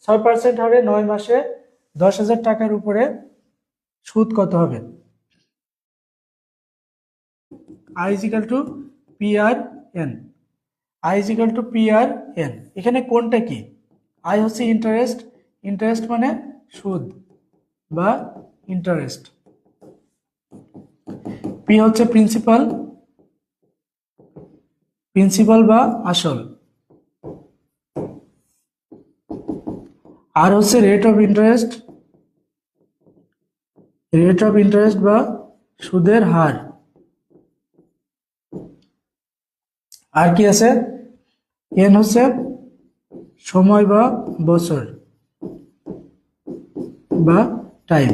6% হারে 9 মাসে 10,000 টাকার উপরে সুদ কত হবে? I is equal to PRN। I is equal to PRN। এখানে কোনটা কি? I হচ্ছে ইন্টারেস্ট, ইন্টারেস্ট মানে সুদ বা ইন্টারেস্ট। P হচ্ছে প্রিন্সিপাল, প্রিন্সিপাল বা আসল। আর হচ্ছে rate of interest, rate of interest বা সুদের হার। আর কি আছে? এন হচ্ছে সময় বা বছর বা টাইম।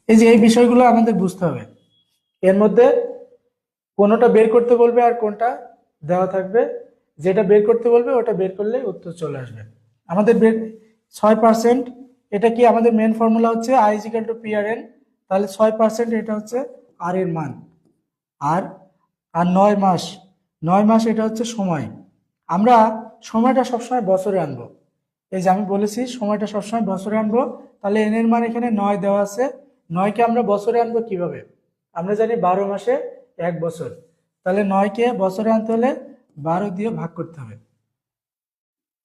এই যে এই বিষয়গুলো আমাদের বুঝতে হবে। এর মধ্যে কোনটা বের করতে বলবে আর কোনটা দেওয়া থাকবে, যেটা বের করতে বলবে ওটা বের করলে উত্তর চলে আসবে। আমাদের 6%, এটা কি আমাদের মেন ফর্মুলা হচ্ছে I is equal to PRN। তাহলে 6% এটা হচ্ছে আর এর মান। আর আর 9 মাস, 9 মাস এটা হচ্ছে সময়। আমরা সময়টা সবসময় বছরে আনবো। এই যে আমি বলেছি সময়টা সবসময় বছরে আনবো, তাহলে এন এর মান এখানে 9 দেওয়া আছে। 9কে আমরা বছরে আনবো কিভাবে? আমরা জানি 12 মাসে 1 বছর, তাহলে 9কে বছরে আনতে হলে 12 দিয়ে ভাগ করতে হবে।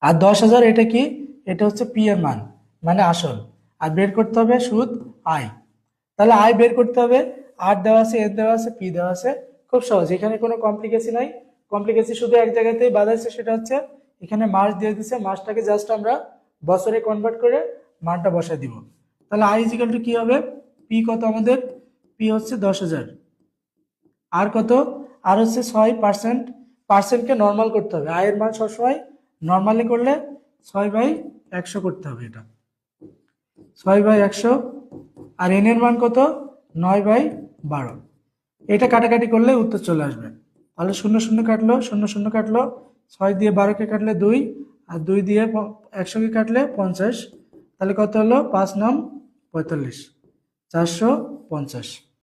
আর 10,000 এটা কি? এটা হচ্ছে পি এর মান, মানে আসল। আর বের করতে হবে সুদ আই। তাহলে আই বের করতে হবে, আর দেওয়া আছে, এর দেওয়া আছে, পি দেওয়া আছে। খুব সহজ, এখানে কোনো কমপ্লিকেশন নাই। কমপ্লিকেশন শুধু এক জায়গাতেই বাঁধাইছে, সেটা হচ্ছে এখানে মাস দিয়ে দিছে, মাসটাকে জাস্ট আমরা বছরে কনভার্ট করে মানটা বসায় দিব। তাহলে আই ইজ ইকুয়াল টু কি হবে? পি কত আমাদের? পি হচ্ছে 10,000। আর কত? আর হচ্ছে 6%। পার্সেন্টকে নর্মাল করতে হবে, আয়ের মান সবসময় নর্মালি করলে 6/100 করতে হবে। এটা 6/100। আর এন এর মান কত? 9/12। এটা কাটাকাটি করলে উত্তর চলে আসবে। তাহলে 0 0 কাটলো, 0 0 কাটলো, 6 দিয়ে 12কে কাটলে 2, আর 2 দিয়ে 100কে কাটলে 50। তাহলে কত হলো? 5 9 45, 450।